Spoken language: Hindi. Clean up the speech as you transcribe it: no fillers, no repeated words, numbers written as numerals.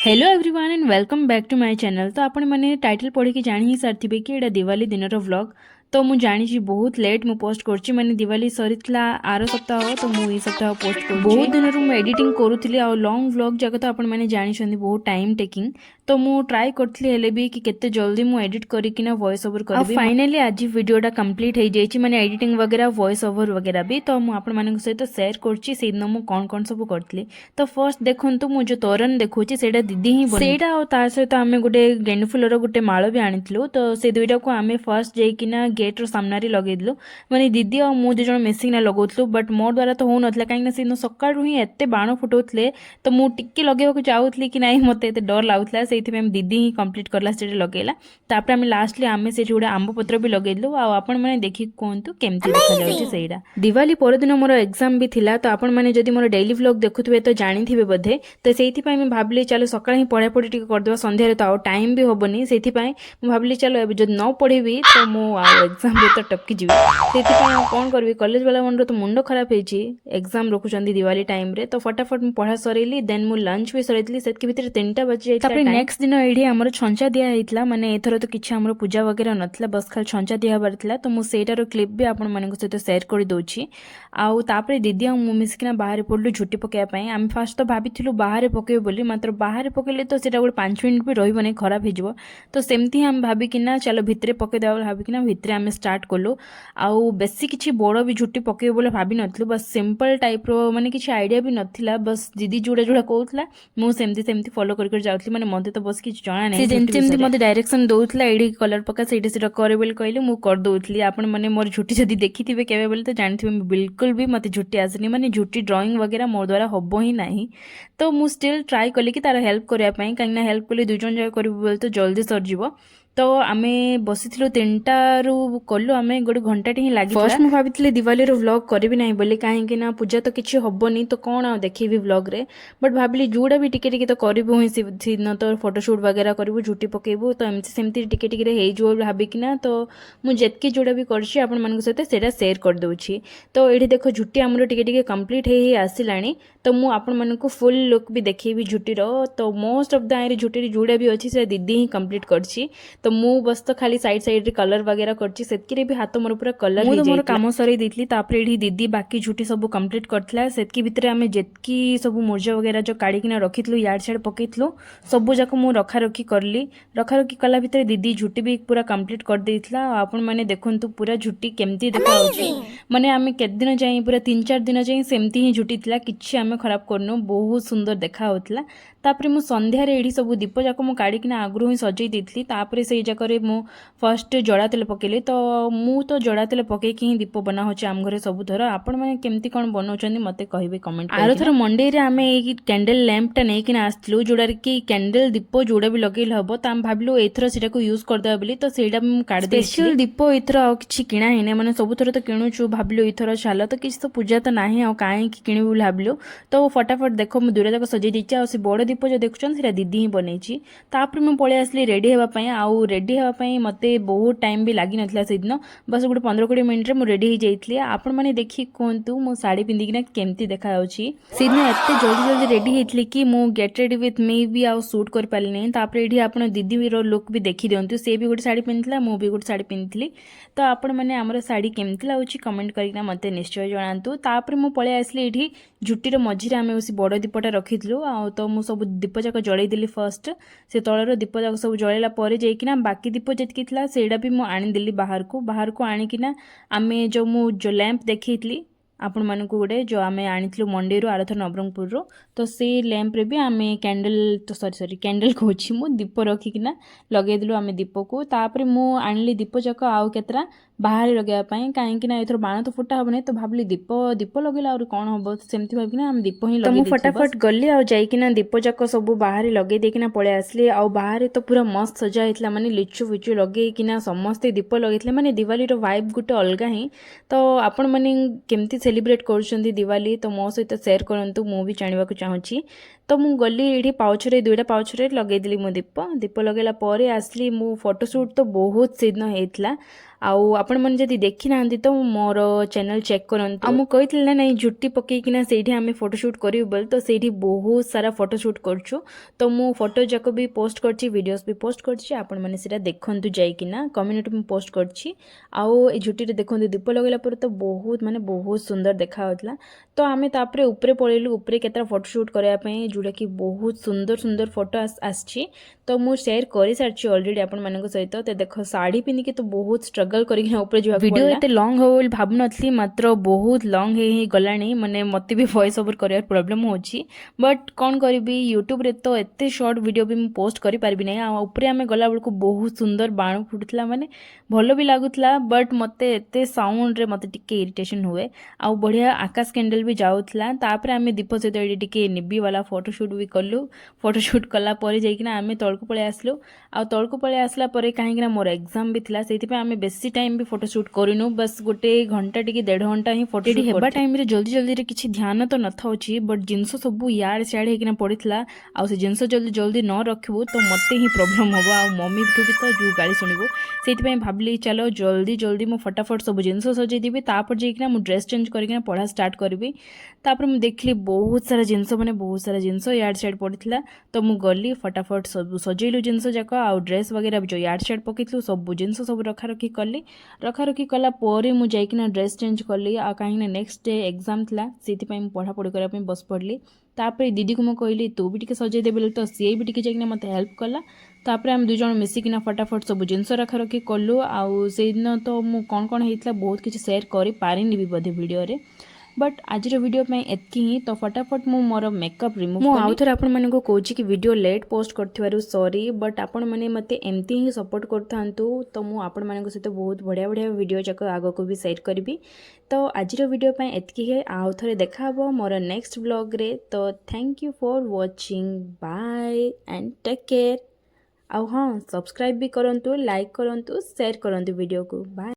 Hello everyone and welcome back to my channel. तो आपण मैंने टाइटल पढ़ी कि जानी ही सारी कि एटा दिवाली दिनर व्लॉग। तो मुझे जानी बहुत लेट मु पोस्ट करछि माने दिवाली सरीतला आर सप्ताह तो मु ई सप्ताह पोस्ट कर बहुत दिन मु एडिटिंग करूथली आ लॉन्ग व्लॉग जगह तो आपण मैंने जानी छथि बहुत टाइम टेकिंग। तो मु ट्राई करथली हेले भी कि केते जल्दी मु एडिट करिकिना वॉइस ओवर करबी। फाइनली आज वीडियोटा कंप्लीट हो जाइछि माने एडिटिंग वगैरह वॉइस ओवर वगैरह भी। तो मु आपण मानक सहित शेयर करछि से दिन मु कोन सब करथली। तो फर्स्ट देखंतु मु जो तोरण देखुछि सेटा दीदी ही सेटा और तार सहित आमे गोटे गेंडु फुलर गोटे माळ भी आनिथिलु। तो से दुईटा को आमे फर्स्ट जाइकिना गेट रो सामने लगेदलु माने दीदी और मु दु जण मिसिंग ना लगौथलु बट मोर द्वारा तो हो नथला काहे ना सिनो सकाळ रु ही एत्ते बाण फुटौथले। तो मु टिक्की लगेबा को चाहूथली कि नाही मते एते डर लाଗୁथला सेइथि में दीदी ही कंप्लीट करला सेटे लगेला। तापर आमे लास्टली आमे सेठी गोटे आंब पत्र भी लगेदलु आ आपण माने देखि कोंतु केमती देखा जाउछि सेइडा। दिवाली पर दिन मोर एग्जाम भी थिला तो आपण माने जदि मोर डेली व्लॉग देखुथबे तो जानिथिबे बधे। तो सेइथि पई मैं भाबली चलो सकाळ ही पढा पढी टिके कर देबा संध्या तो आ टाइम भी होबनी सेइथि पई मैं भाबली चलो एबे जदि न पढिबी तो मो एग्जाम रे तो टपकी जीवी सेइथि पई कोन करबी कॉलेज वाला मन तो मुंडो खराब हेची एग्जाम रखुचंदी दिवाली टाइम रे। तो फटाफट मु पढा सरेली देन मु लंच भी सरेतली सेतके भीतर 3टा बजे जाइता। तापर नेक्स्ट दिन एडी हमर छंचा दिया हेतला माने एथरो तो किछ हमर पूजा वगैरह नथला बस खाली छंचा दिया बारतला। तो मु सेटारो क्लिप भी आपण मानक सहित शेयर कर दोछि। आउ तापर दीदी आ मु मिसकिना बाहर पडलु झुटी पकेया पई हम फास्ट तो भाबिथिलु बाहर पकेबे बोली मात्र बाहर पकेले तो सेटा गोटे 5 मिनिट भी रहिबो नै खराब हे जिवो। तो सेमती हम भाबी किना चलो भितरे पके देबा भाबी किना भितरे हम स्टार्ट करलु। आउ बेसी किछि बड़ भी झुटी पकेबे बोले भाबी नथलु बस सिंपल टाइप रो माने किछि आइडिया भी नथिला बस दीदी जोड़ा जोड़ा कहउतला मु सेमती फॉलो कर जाउतली माने मते तो बस किछि जणा नै से जेमती मते डायरेक्शन दउतला एडी कलर पका सेठी सेटा करे बोल कहले मु कर दउतली। आपण माने मोर झुटी जदी देखिथिबे केबे बोले तो जानथिबे बिल्कुल भी मते झुटी आसनी माने झुटी ड्राइंग वगैरह मोर द्वारा हबो ही नाही। तो मु स्टिल ट्राई कली कि तार हेल्प करिया पई काहे ना हेल्प कले दुई जन जाय करबो बोले तो जल्दी सर जीवो। तो आमे बसिथिलु 3टा रु कलु आमे गोटे घंटा टी ही लागि फर्स्ट मु भाबिथिले दिवाली रो व्लॉग करबी नाही बोली काहे कि ना पूजा तो किछि हबोनी तो कोन आ देखिबी व्लॉग रे बट भाबिली जुडा भी टिके टिके तो करबो ही सिन तो फोटोशूट वगैरह करबो झुटी पकेबो तो एमती सेमती टिके टिके रे हेइ जो भाबी कि ना तो मु जेतकी जुडा भी करछि आपण मानक सहित सेटा शेयर कर दोछि। तो एठी देखो झुटी हमरो टिके टिके कंप्लीट हेइ आसिलानी। तो मु आपण मानक फुल लुक भी देखिबी झुटी रो। तो मोस्ट ऑफ द आइरे झुटी जुडा भी अछि से दीदी ही कंप्लीट करछि। तो मु बस तो खाली साइड साइड रे कलर वगैरह करछि सेतकी रे भी हाथ मोर पूरा कलर हो जाय। मोर काम सरी दितली तापर एठी दीदी बाकी झुटी सब कंप्लीट करथला सेतकी भितरे हमें जेतकी सब मोर्जा वगैरह जो काढी किना रखितलु याड साइड पकेतलु सब जाक मु रखा रखी करली। रखा रखी कला भितरे दीदी झुटी भी पूरा कंप्लीट कर देइथला। आपण माने देखंतु पूरा झुटी केमती देखा होची माने हमें केत दिन जाई पूरा 3-4 दिन जाई सेमती ही झुटीतला किछि हमें खराब करनु बहुत सुंदर देखा होतला। तापर मु संध्या रे एडी सब दीप जाक मु काढी किना आगरु ही सजई देइथली। तापर से जाक रे मु फर्स्ट जड़ा तेल पकेली। तो मु तो जड़ा तेल पके कि दीप बना होचे आम घरे सब थर आपण माने केमती कोन बनौचंदी मते कहिबे कमेंट आरो थर मंडे रे आमे ए कैंडल लैंप टा नै किना आस्तलु जोडा रे कि कैंडल दीप जोडा भी लगेल हबो त हम भाबलु एथर सेटा को यूज कर देबा बोली। तो सेटा मु काढ दे स्पेशल दीप एथर आ किछि किना हेने माने सब थर तो किणुचु भाबलु एथर छाल तो किछि तो पूजा तो नाही आ काहे कि किणिबु बोली भाबलु। तो फटाफट देखो मु दूरे जाक सजई दिछि आ से बड़ दीप जो देखुछन सेटा दीदी ही बनैछि। तापर मु पळे आसली रेडी हेबा पई आउ रेडी हेबा पई मते बहुत टाइम भी लागि नथला से दिन बस गोटे 15-20 मिनिट रे मु रेडी हो जाइतली। आपण माने देखि कोंतु मो साड़ी पिंदी किना केमती देखा होछि से दिन एत्ते जल्दी जल्दी रेडी हेतली कि मु गेट रेडी विथ मी भी आ शूट कर पाली नै। तापर एठी आपण दीदी रो लुक भी देखि दियंतु से भी गोटे साड़ी पिनथला मु भी गोटे साड़ी पिनथली। तो आपण माने हमर साड़ी केमती लाउछि कमेंट करिना मते निश्चय जणांतु। तापर मु पळे आसली एठी झुटी रो मझी रे आमे उसी बड़ दीपटा रखितलु आ तो मु सब दीप जाक जळै देली फर्स्ट से तळर दीप जाक सब जळैला परे जेकिना बाकी दीप जेतकी थिला सेडा भी मु आनी देली बाहर को आनी किना आमे जो मु जो लैंप देखैतली आपण मानकु गोटे जो आमे आनिथलु मंडे रो आरथर नवरंगपुर रो। तो से लैंप रे भी आमे कैंडल तो सॉरी कैंडल कहूछि मु दीप रखी किना लगे दिलु आमे दीप को। तापर मु आनली दीप जाक आउ केतरा बाहर लगेया पई काहे कि ना एथर बाण तो फुटा हबने तो भाबली दीप लगेला और कोन हबो सेमती भाबी ना हम दीप ही लगे। तो मु फटाफट गल्ली आ जाई किना दीप जाक सब बाहर लगे दे किना पळे आसली आ बाहर तो पूरा मस्त सजा हेतला माने लिचु विचु लगे किना समस्त दीप लगेतले माने दिवाली रो वाइब गुटे अलगा ही। तो आपण माने केमती सेलिब्रेट करूछंदी दिवाली तो मो सहित शेयर करंतु मु भी जानिबा को चाहूची। तो मु गली ये पाउछरे दुईटा पाउछरे लगेदेली मो दीप लगेला पर आसली मो फोटोशूट तो बहुत सीधन होता आउ आपण मैंने जदि देखी ना तो मोर चैनल चेक करंतु आ मु कहितली ना नहीं झुट्टी पकेकिना सेठी आमे फोटोशूट करियो बोल तो सेठी बहुत सारा फोटोशूट करछु तो मु फोटो जाक भी पोस्ट करछि वीडियोस भी पोस्ट करछि आपण माने सेटा देखंतु जाइकिना कम्युनिटी में पोस्ट करछि आउ ए झुट्टी रे देखंतु दीप लगेला पर तो बहुत माने बहुत सुंदर देखा होतला तो आमे तापरे ऊपरे पळेलु ऊपरे केतरा फोटोशूट करया पई जोडा कि बहुत सुंदर सुंदर फोटो आछि तो मु शेयर करि सारछि ऑलरेडी आपण मानक सहित तो देखो साड़ी पिनि के तो बहुत स्ट्रगल करिक ऊपर जो वीडियो एते लॉन्ग हो बोली भाबु नथली मात्र बहुत लॉन्ग हे गलानी माने मते भी वॉइस ओवर करियर प्रॉब्लम होची बट कोन करबी यूट्यूब रे तो एते शॉर्ट वीडियो भी पोस्ट करि पारबी नै ऊपर आमे गला बेलको बहुत सुंदर बाण फुटुतला माने भलो भी लागुतला बट मते एते साउंड रे मते टिके इरिटेशन हुए आ बढ़िया आकाश कैंडल भी जाउतला तापर आमे दीप सहित एडी टिके निबी वाला फोटोशूट भी कलु फोटोशूट कला परे जाइकिना आमे तळको पळे आसलु आ तळको पळे आसला परे काहेकिना मोर एग्जाम भी थिला सेति पे आमे बेसी टाइम भी फोटोशूट करिनु बस गोटे घंटा टिके 1.5 घंटा ही फोटोशूट हेबा टाइम रे जल्दी जल्दी रे किछि ध्यान तो नथाउची बट जिंस सब याड स्याड हेकिना पड़ितला आ से जिंस जल्दी जल्दी न रखबो तो मते ही प्रॉब्लम होबो आ मम्मी ठु भी तो जु गाली सुनिबो सेति पे भाबली चलो जल्दी जल्दी मो फटाफट सब जिंस सजै दिबी तापर जेकिना मो ड्रेस चेंज करिकिना पढ़ा स्टार्ट करबी तापर मु देखली बहुत सारा जिंस माने बहुत सारा जिंस याड स्याड पड़ितला तो मु गली फटाफट सब सजैलु जिंस जाक आ ड्रेस वगैरह जो याड स्याड पकितलु सब जिंस सब रखा रखी कली रखा रखी कला परे मु जाइकिना ड्रेस चेंज कली आ कहीं नेक्स्ट डे एग्जाम थिला सेति पई पढ़ा पढ़ी करा पई बस पड़ली तापर दीदी को मु कहली तू भी टिके सजै दे बोले तो सी भी टिके जाइकिना मते हेल्प कला तापर हम दु जण मिसिकिना फटाफट सब जिंस रखा रखी कलु आउ से दिन तो मु कोन कोन हेतला बहुत किछि शेयर करि पारिनी भी बधे वीडियो रे बट आज वीडियो में एतकी ही तो फटाफट मु मोर मेकअप रिमूव मु आउ थरे आपण मानको कहूची कि वीडियो लेट पोस्ट करथिवारु सॉरी बट आपण माने मते एमती ही सपोर्ट करथांतु तो मु आपण मानको सहित बहुत बढ़िया बढ़िया वीडियो जाक आगो को भी शेयर करबी तो आज वीडियो में एतकी है आउ थरे देखा हबो मोर नेक्स्ट व्लॉग रे तो thank you for watching bye and take care आउ हाँ सब्सक्राइब भी करंतु लाइक करंतु शेयर करंतु वीडियो को बाय।